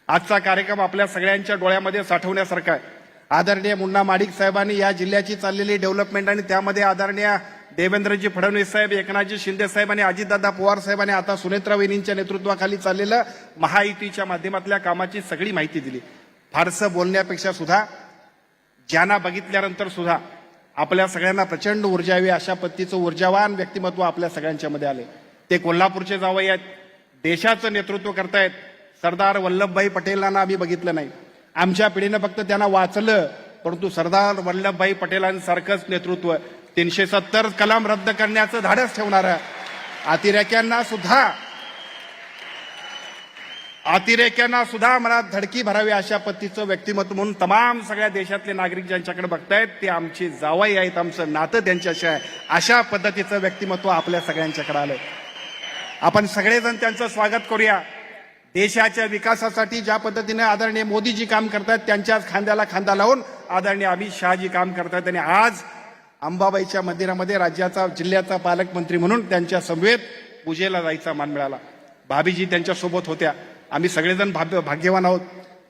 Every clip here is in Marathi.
आजचा कार्यक्रम आपल्या सगळ्यांच्या डोळ्यामध्ये साठवण्यासारखा आहे. आदरणीय मुन्ना माडिक साहेबांनी या जिल्ह्याची चाललेली डेव्हलपमेंट आणि त्यामध्ये आदरणीय देवेंद्रजी फडणवीस साहेब, एकनाथजी शिंदे साहेब आणि अजितदादा पवार साहेबांनी आता सुनेत्रा वहिनींच्या नेतृत्वाखाली चाललेलं महायुतीच्या माध्यमातल्या कामाची सगळी माहिती दिली. फारसं बोलण्यापेक्षा सुद्धा ज्यांना बघितल्यानंतर सुद्धा आपल्या सगळ्यांना प्रचंड ऊर्जा यावी अशा पद्धतीचं ऊर्जावान व्यक्तिमत्व आपल्या सगळ्यांच्या मध्ये आले. ते कोल्हापूरचे जावई आहेत, देशाचं नेतृत्व करतायत. सरदार वल्लभभाई पटेलांना आम्ही बघितलं नाही, आमच्या पिढीनं फक्त त्यांना वाचलं, परंतु सरदार वल्लभभाई पटेलांसारखंच नेतृत्व 370 कलम रद्द करण्याचं धाडस ठेवणारं, अतिरेक्यांना सुद्धा मनात धडकी भरावी अशा पद्धतीचं व्यक्तिमत्व म्हणून तमाम सगळ्या देशातले नागरिक ज्यांच्याकडे बघतायत ते आमचे जावई आहेत, आमचं नातं त्यांच्याशी आहे. अशा पद्धतीचं व्यक्तिमत्व आपल्या सगळ्यांच्याकडे आलंय. आपण सगळेजण त्यांचं स्वागत करूया. देशाच्या विकासासाठी ज्या पद्धतीने आदरणीय मोदीजी काम करतात त्यांच्याच खांद्याला खांदा लावून आदरणीय अमित शहाजी काम करतात. आणि आज अंबाबाईच्या मंदिरामध्ये राज्याचा जिल्ह्याचा पालकमंत्री म्हणून त्यांच्या समवेत पूजेला जायचा मान मिळाला. भाभीजी त्यांच्यासोबत होत्या. आम्ही सगळेजण भाग्यवान आहोत.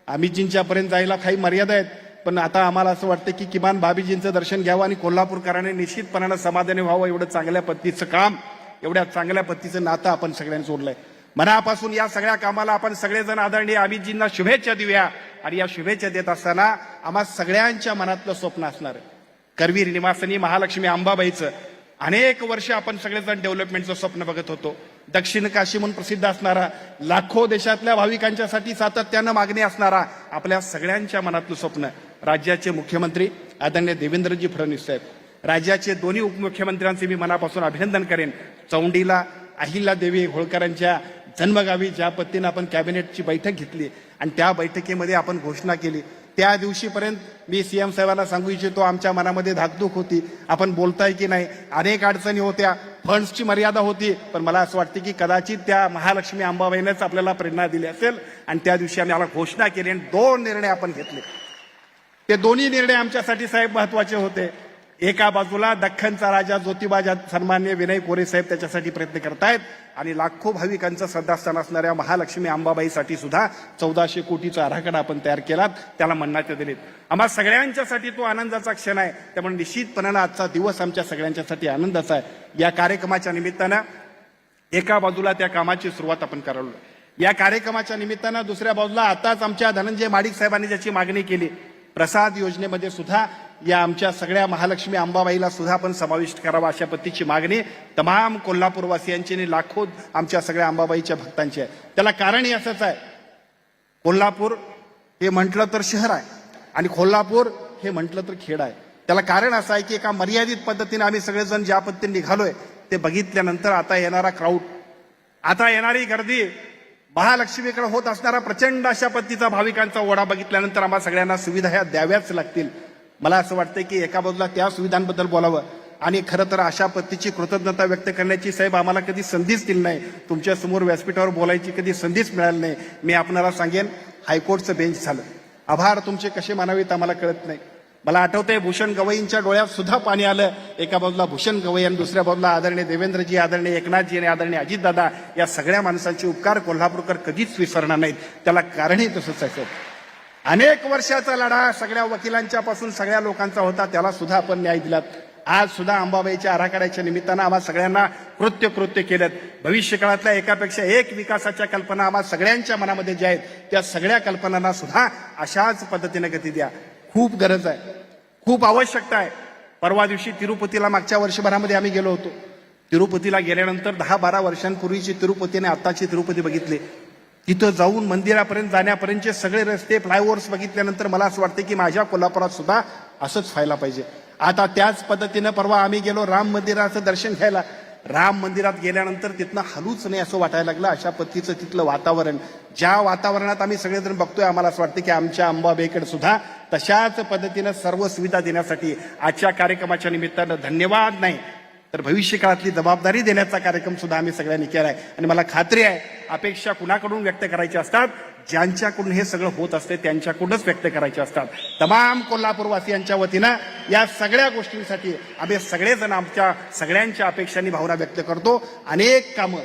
अमितजींच्यापर्यंत जायला काही मर्यादा आहेत, पण आता आम्हाला असं वाटतं की किमान भाभीजींचं दर्शन घ्यावं आणि कोल्हापूरकरांनी निश्चितपणानं समाधानी व्हावं. एवढं चांगल्या पद्धतीचं काम, एवढ्या चांगल्या पद्धतीचं नातं आपण सगळ्यांनी जोडलंय. मनापासून या सगळ्या कामाला आपण सगळेजण आदरणीय अमितजींना शुभेच्छा देऊया. आणि या शुभेच्छा देत असताना आम्हा सगळ्यांच्या मनातलं स्वप्न असणार आहे करवीर निवासिनी महालक्ष्मी अंबाबाईचं. अनेक वर्ष आपण सगळेजण डेव्हलपमेंटचं स्वप्न बघत होतो. दक्षिण काशी म्हणून प्रसिद्ध असणारा, लाखो देशातल्या भाविकांच्यासाठी सातत्यानं मागणी असणारा आपल्या सगळ्यांच्या मनातलं स्वप्न. राज्याचे मुख्यमंत्री आदरणीय देवेंद्रजी फडणवीस साहेब, राज्याचे दोन्ही उपमुख्यमंत्र्यांचे मी मनापासून अभिनंदन करेन. चौंडीला अहिल्यादेवी होळकरांच्या जन्मगावी ज्या पद्धतीनं आपण कॅबिनेटची बैठक घेतली आणि त्या बैठकीमध्ये आपण घोषणा केली, त्या दिवशीपर्यंत मी सीएम साहेबांना सांगू इच्छितो आमच्या मनामध्ये धाकधूक होती. आपण बोलताय की नाही, अनेक अडचणी होत्या, फंड्सची मर्यादा होती, पण मला असं वाटतं की कदाचित त्या महालक्ष्मी अंबाबाईनेच आपल्याला प्रेरणा दिली असेल आणि त्या दिवशी आम्ही घोषणा केली आणि 2 निर्णय आपण घेतले. ते दोन्ही निर्णय आमच्यासाठी साहेब महत्वाचे होते. एका बाजूला दख्खनचा राजा ज्योतिबा सन्मान्य विनय कोरे साहेब त्याच्यासाठी प्रयत्न करतायत आणि लाखो भाविकांचं श्रद्धास्थान असणाऱ्या महालक्ष्मी अंबाबाईसाठी सुद्धा 1400 कोटीचा आराखडा आपण तयार केला, त्याला मान्यता दिलीत. आम्हा सगळ्यांच्यासाठी तो आनंदाचा क्षण आहे. त्यामुळे निश्चितपणानं आजचा दिवस आमच्या सगळ्यांच्यासाठी आनंदाचा आहे. या कार्यक्रमाच्या निमित्तानं एका बाजूला त्या कामाची सुरुवात आपण करालो. या कार्यक्रमाच्या निमित्तानं दुसऱ्या बाजूला आताच आमच्या धनंजय माडिक साहेबांनी ज्याची मागणी केली, प्रसाद योजनेमध्ये सुद्धा या आमच्या सगळ्या महालक्ष्मी अंबाबाईला सुद्धा आपण समाविष्ट करावा अशा पद्धतीची मागणी तमाम कोल्हापूरवासियांची आणि लाखो आमच्या सगळ्या अंबाबाईच्या भक्तांची आहे. त्याला कारणही असंच आहे, कोल्हापूर हे म्हटलं तर शहर आहे आणि कोल्हापूर हे म्हटलं तर खेड आहे. त्याला कारण असं आहे की एका मर्यादित पद्धतीने आम्ही सगळेजण ज्या पद्धतीने निघालोय ते बघितल्यानंतर आता येणारा क्राऊड, आता येणारी गर्दी, महालक्ष्मीकडे होत असणारा प्रचंड अशा पद्धतीचा भाविकांचा ओढा बघितल्यानंतर आम्हाला सगळ्यांना सुविधा ह्या द्याव्याच लागतील. मला असं वाटतं की एका बाजूला त्या सुविधांबद्दल बोलावं आणि खरं तर अशा पद्धतीची कृतज्ञता व्यक्त करण्याची साहेब आम्हाला कधी संधीच दिली नाही. तुमच्या समोर व्यासपीठावर बोलायची कधी संधीच मिळाली नाही. मी आपल्याला सांगेन, हायकोर्टचं बेंच झालं, आभार तुमचे कसे मानावेत आम्हाला कळत नाही. मला आठवतंय भूषण गवईंच्या डोळ्यात सुद्धा पाणी आलं. एका बाजूला भूषण गवई आणि दुसऱ्या बाजूला आदरणीय देवेंद्रजी, आदरणीय एकनाथजी आणि आदरणीय अजितदादा, या सगळ्या माणसांचे उपकार कोल्हापूरकर कधीच विसरणार नाहीत. त्याला कारणही तसंच आहे. अनेक वर्षाचा लढा सगळ्या वकिलांच्या पासून सगळ्या लोकांचा होता, त्याला सुद्धा आपण न्याय दिलात. आज सुद्धा अंबाबाईच्या आराखड्याच्या निमित्तानं आम्हा सगळ्यांना कृत्य केलं. भविष्य काळातल्या एकापेक्षा एक विकासाच्या कल्पना आम्हा सगळ्यांच्या मनामध्ये ज्या आहेत त्या सगळ्या कल्पनांना सुद्धा अशाच पद्धतीने गती द्या. खूप गरज आहे, खूप आवश्यकता आहे. परवा दिवशी तिरुपतीला मागच्या वर्षभरामध्ये आम्ही गेलो होतो. तिरुपतीला गेल्यानंतर 10-12 वर्षांपूर्वीची तिरुपतीने आताची तिरुपती बघितली. तिथं जाऊन मंदिरापर्यंत जाण्यापर्यंतचे सगळे रस्ते, फ्लायओव्हर्स बघितल्यानंतर मला असं वाटतं की माझ्या कोल्हापुरात सुद्धा असंच व्हायला पाहिजे. आता त्याच पद्धतीनं परवा आम्ही गेलो राम मंदिराचं दर्शन घ्यायला. राम मंदिरात गेल्यानंतर तिथनं हलूच नाही असं वाटायला लागलं. अशा पद्धतीचं तिथलं वातावरण, ज्या वातावरणात आम्ही सगळेजण बघतोय, आम्हाला असं वाटतं की आमच्या अंबाबाईकडे सुद्धा तशाच पद्धतीनं सर्व सुविधा देण्यासाठी आजच्या कार्यक्रमाच्या निमित्तानं धन्यवाद नाही तर भविष्य काळातली जबाबदारी देण्याचा कार्यक्रम सुद्धा आम्ही सगळ्यांनी केला आहे. आणि मला खात्री आहे, अपेक्षा कुणाकडून व्यक्त करायच्या असतात, ज्यांच्याकडून हे सगळं होत असते त्यांच्याकडूनच व्यक्त करायचे असतात. तमाम कोल्हापूरवासियांच्या वतीनं या सगळ्या गोष्टींसाठी आम्ही सगळेजण आमच्या सगळ्यांच्या अपेक्षांनी भावना व्यक्त करतो. अनेक कामं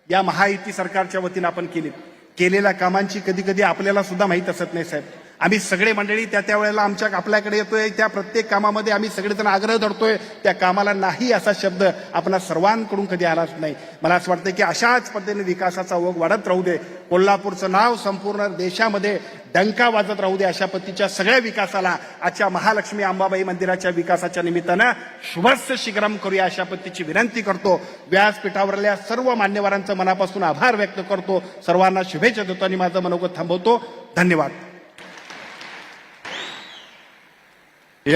या महायुती सरकारच्या वतीनं आपण केली. केलेल्या कामांची कधी कधी आपल्याला सुद्धा माहीत असत नाही साहेब. आम्ही सगळे मंडळी त्या वेळेला आपल्याकडे येतोय, त्या प्रत्येक कामामध्ये आम्ही सगळेजण आग्रह धरतोय, त्या कामाला नाही असा शब्द आपणा सर्वांकडून कधी आलाच नाही. मला असं वाटतं की अशाच पद्धतीने विकासाचा ओघ वाढत राहू दे, कोल्हापूरचं नाव संपूर्ण देशामध्ये डंका वाजत राहू दे. अशा पद्धतीच्या सगळ्या विकासाला आजच्या महालक्ष्मी अंबाबाई मंदिराच्या विकासाच्या निमित्तानं शुभस्य शीघ्रम करूया अशा पद्धतीची विनंती करतो. व्यासपीठावरल्या सर्व मान्यवरांचं मनापासून आभार व्यक्त करतो. सर्वांना शुभेच्छा देतो आणि माझं मनोगत थांबवतो. धन्यवाद.